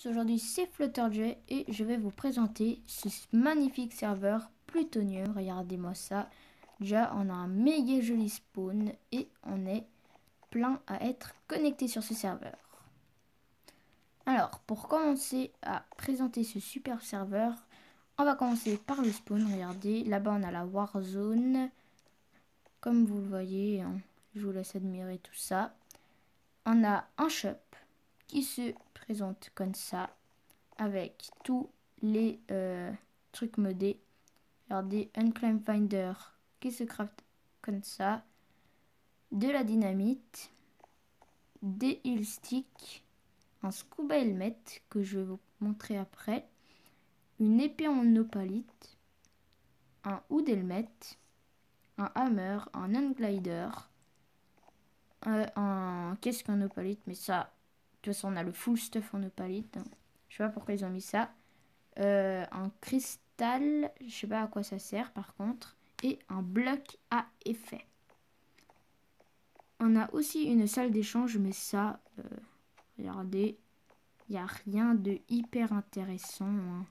Aujourd'hui c'est FlutterJ et je vais vous présenter ce magnifique serveur Plutonium. Regardez-moi ça. Déjà on a un méga joli spawn et on est plein à être connecté sur ce serveur. Alors pour commencer à présenter ce super serveur, on va commencer par le spawn. Regardez, là-bas on a la Warzone. Comme vous le voyez, hein, je vous laisse admirer tout ça. On a un shop qui se présente comme ça, avec tous les trucs modés. Regardez, Unclaim Finder qui se craft comme ça, de la dynamite, des heal sticks, un scuba helmet que je vais vous montrer après, une épée en opalite, un hood helmet, un hammer, un unglider, un casque en opalite, mais ça, de toute façon on a le full stuff en opalite, hein. Je sais pas pourquoi ils ont mis ça. Un cristal, je sais pas à quoi ça sert par contre, et un bloc à effet. On a aussi une salle d'échange, mais ça, regardez, il n'y a rien de hyper intéressant, hein.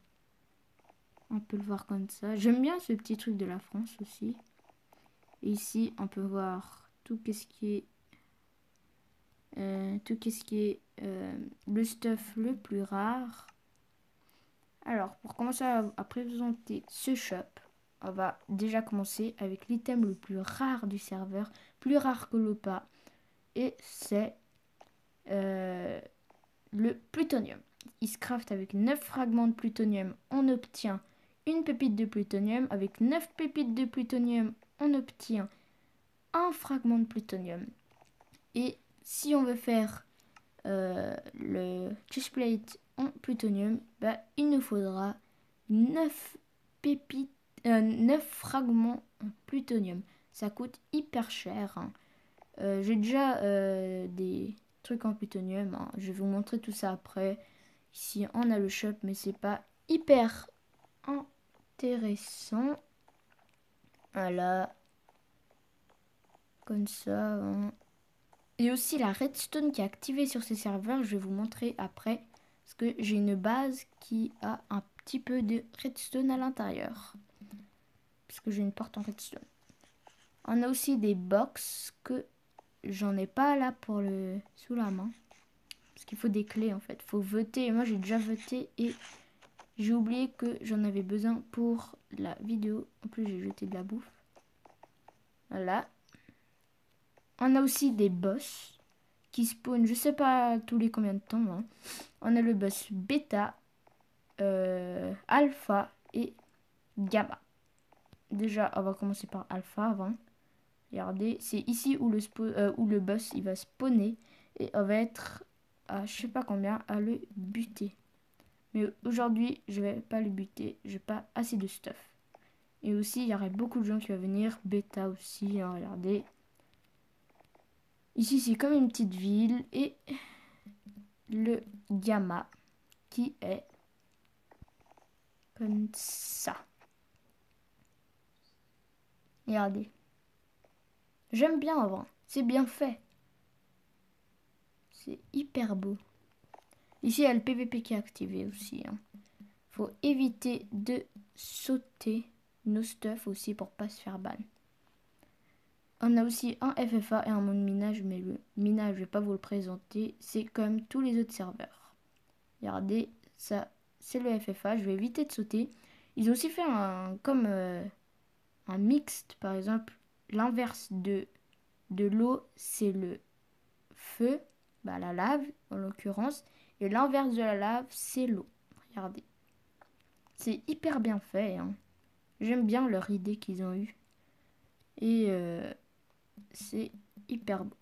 On peut le voir comme ça. J'aime bien ce petit truc de la France aussi. Et ici, on peut voir tout ce qui est le stuff le plus rare. Alors, pour commencer à présenter ce shop, on va déjà commencer avec l'item le plus rare du serveur, plus rare que l'OPA, et c'est le plutonium. Il se craft avec 9 fragments de plutonium, on obtient une pépite de plutonium. Avec 9 pépites de plutonium, on obtient un fragment de plutonium. Et si on veut faire le chestplate en plutonium, bah, il nous faudra 9 pépites, 9 fragments en plutonium. Ça coûte hyper cher, hein. J'ai déjà des trucs en plutonium, hein. Je vais vous montrer tout ça après. Ici on a le shop, mais c'est pas hyper intéressant. Voilà, comme ça, hein. Et aussi la redstone qui est activée sur ces serveurs, je vais vous montrer après. Parce que j'ai une base qui a un petit peu de redstone à l'intérieur. Parce que j'ai une porte en redstone. On a aussi des box que j'en ai pas là pour le sous la main. Parce qu'il faut des clés en fait. Il faut voter. Et moi j'ai déjà voté et j'ai oublié que j'en avais besoin pour la vidéo. En plus j'ai jeté de la bouffe. Voilà. On a aussi des boss qui spawn, je sais pas tous les combien de temps, hein. On a le boss bêta, alpha et gamma. Déjà, on va commencer par alpha avant. Regardez, c'est ici où le boss il va spawner et on va être à je sais pas combien à le buter. Mais aujourd'hui, je vais pas le buter, j'ai pas assez de stuff. Et aussi, il y aurait beaucoup de gens qui vont venir bêta aussi, hein, regardez. Ici, c'est comme une petite ville et le gamma qui est comme ça. Regardez. J'aime bien avant. C'est bien fait. C'est hyper beau. Ici, il y a le PVP qui est activé aussi, hein. Faut éviter de sauter nos stuff aussi pour pas se faire ban. On a aussi un FFA et un mode minage, mais le minage, je vais pas vous le présenter. C'est comme tous les autres serveurs. Regardez, ça, c'est le FFA. Je vais éviter de sauter. Ils ont aussi fait comme un mixte, par exemple. L'inverse de l'eau, c'est le feu, bah, la lave en l'occurrence. Et l'inverse de la lave, c'est l'eau. Regardez. C'est hyper bien fait, hein. J'aime bien leur idée qu'ils ont eue. Et c'est hyper beau.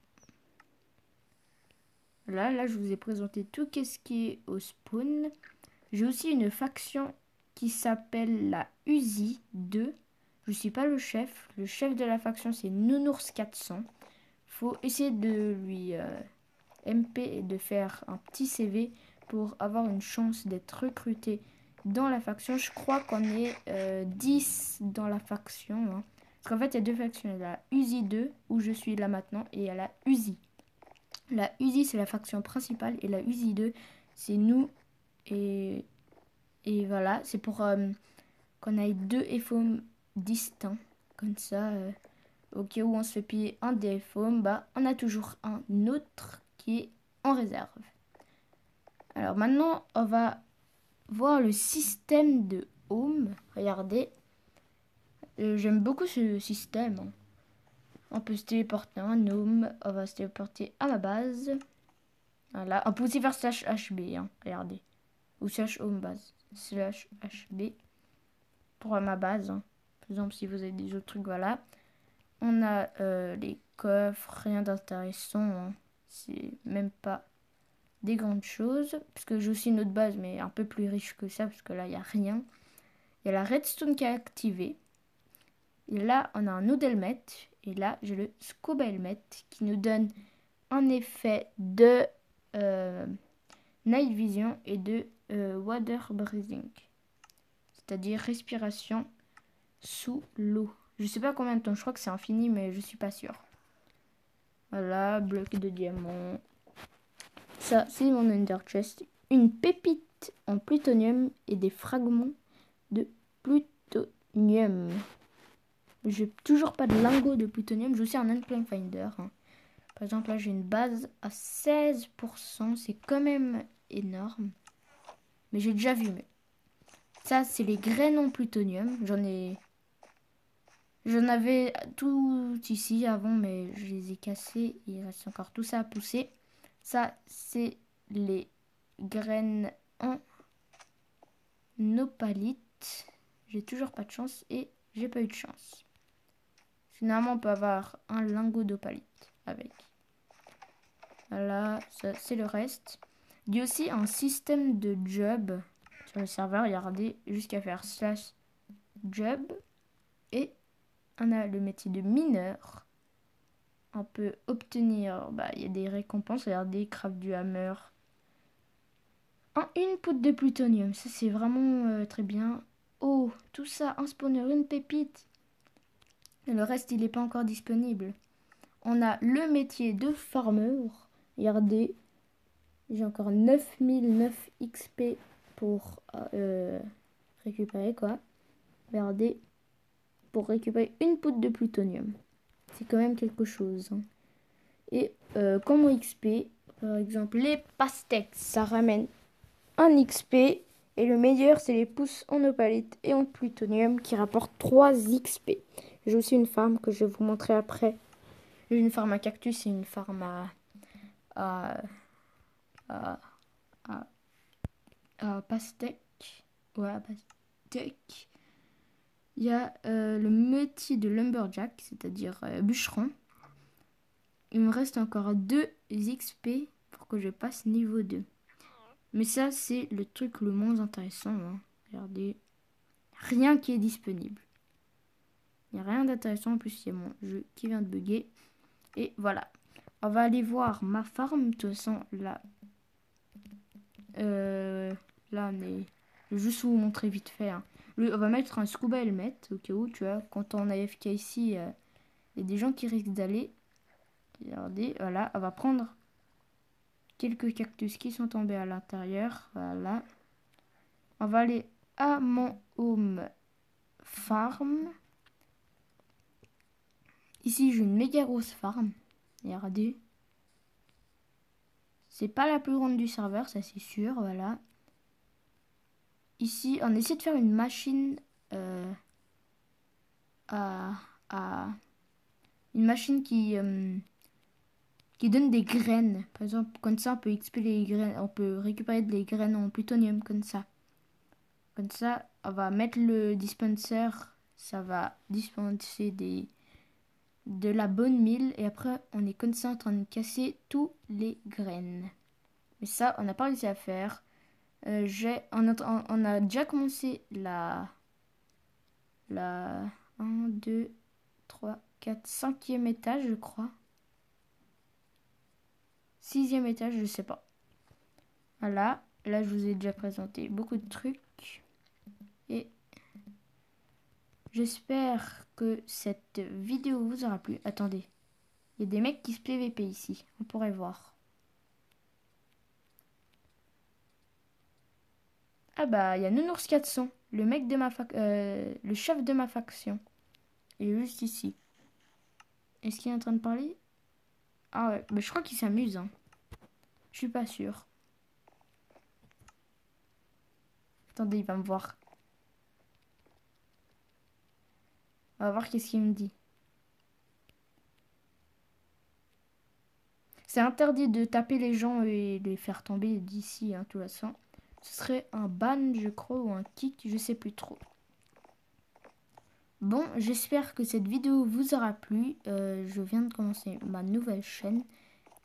Là, je vous ai présenté tout ce qui est au spawn. J'ai aussi une faction qui s'appelle la Uzi 2. Je suis pas le chef. Le chef de la faction, c'est Nounours 400. Faut essayer de lui MP et de faire un petit CV pour avoir une chance d'être recruté dans la faction. Je crois qu'on est 10 dans la faction, hein. Parce qu'en fait, il y a deux factions. Il y a la Uzi 2, où je suis là maintenant, et il y a la Uzi. La Uzi, c'est la faction principale, et la Uzi 2, c'est nous Et, et voilà, c'est pour qu'on ait 2 FOM distincts. Comme ça, au cas où on se fait piller un des FOM, bah, on a toujours un autre qui est en réserve. Alors maintenant, on va voir le système de home. Regardez, j'aime beaucoup ce système, hein. On peut se téléporter en home, on va se téléporter à ma base. Voilà, on peut aussi faire slash HB, hein, regardez. Ou slash home base, slash HB pour ma base, hein. Par exemple, si vous avez des autres trucs, voilà. On a les coffres, rien d'intéressant, hein. C'est même pas des grandes choses. Parce que j'ai aussi une autre base, mais un peu plus riche que ça, parce que là, il n'y a rien. Il y a la redstone qui est activée. Et là, on a un node helmet. Et là, j'ai le scuba helmet qui nous donne un effet de night vision et de water breathing. C'est-à-dire respiration sous l'eau. Je sais pas combien de temps, je crois que c'est infini, mais je suis pas sûre. Voilà, bloc de diamant. Ça, c'est mon Ender Chest. Une pépite en plutonium et des fragments de plutonium. J'ai toujours pas de lingot de plutonium. J'ai aussi un Unclaimed Finder, hein. Par exemple, là, j'ai une base à 16%. C'est quand même énorme. Mais j'ai déjà vu mieux. Ça, c'est les graines en plutonium. J'en avais tout ici avant, mais je les ai cassés. Il reste encore tout ça à pousser. Ça, c'est les graines en opalite. J'ai toujours pas de chance et j'ai pas eu de chance. Finalement, on peut avoir un lingot d'opalite avec. Voilà, ça c'est le reste. Il y a aussi un système de job sur le serveur. Regardez, jusqu'à faire slash job. Et on a le métier de mineur. On peut obtenir, il y a des récompenses. Regardez, craft du hammer. Une poudre de plutonium, ça c'est vraiment très bien. Oh, tout ça, un spawner, une pépite. Et le reste, il n'est pas encore disponible. On a le métier de farmer. Regardez, j'ai encore 9009 XP pour récupérer quoi. Regardez, pour récupérer une poudre de plutonium. C'est quand même quelque chose, hein. Et comme XP, par exemple, les pastèques, ça ramène un XP. Et le meilleur, c'est les pousses en opalite et en plutonium qui rapportent 3 XP. J'ai aussi une farm que je vais vous montrer après. J'ai une farm à cactus et une farm à, à, à pastèque. Ouais, à pastèque. Il y a le métier de lumberjack, c'est-à-dire bûcheron. Il me reste encore 2 XP pour que je passe niveau 2. Mais ça, c'est le truc le moins intéressant, hein. Regardez. Rien qui est disponible. Il n'y a rien d'intéressant. En plus, il y a mon jeu qui vient de bugger. Et voilà. On va aller voir ma farm. De toute façon, là. Là, on est... Je vais juste vous montrer vite fait, hein. On va mettre un scuba helmet. Au cas où, tu vois, quand on est AFK ici, il y a des gens qui risquent d'aller. Regardez, voilà. On va prendre quelques cactus qui sont tombés à l'intérieur. Voilà. On va aller à mon home farm. Ici, j'ai une méga grosse farm. Regardez. C'est pas la plus grande du serveur, ça c'est sûr, voilà. Ici, on essaie de faire une machine à une machine qui donne des graines. Par exemple, comme ça, on peut XP les graines, on peut récupérer des graines en plutonium comme ça. Comme ça, on va mettre le dispenser, ça va dispenser de la bonne mille et après, on est comme ça en train de casser tous les graines. Mais ça, on n'a pas réussi à faire. On a déjà commencé la 1, 2, 3, 4, 5e étage, je crois. 6e étage, je sais pas. Voilà, là je vous ai déjà présenté beaucoup de trucs. Et j'espère que cette vidéo vous aura plu. Attendez, il y a des mecs qui se PVP ici, on pourrait voir. Ah bah, il y a Nounours 400, le mec de le chef de ma faction. Il est juste ici. Est-ce qu'il est en train de parler? Ah ouais, mais je crois qu'il s'amuse, hein. Je suis pas sûre. Attendez, il va me voir. On va voir qu'est-ce qu'il me dit. C'est interdit de taper les gens et les faire tomber d'ici, hein, de toute façon. Ce serait un ban, je crois, ou un kick, je sais plus trop. Bon, j'espère que cette vidéo vous aura plu. Je viens de commencer ma nouvelle chaîne.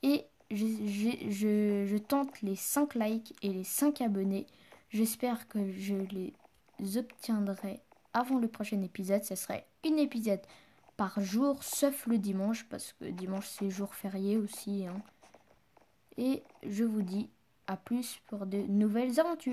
Et je tente les 5 likes et les 5 abonnés. J'espère que je les obtiendrai avant le prochain épisode. Ce serait un épisode par jour, sauf le dimanche, parce que dimanche c'est jour férié aussi, hein. Et je vous dis à plus pour de nouvelles aventures.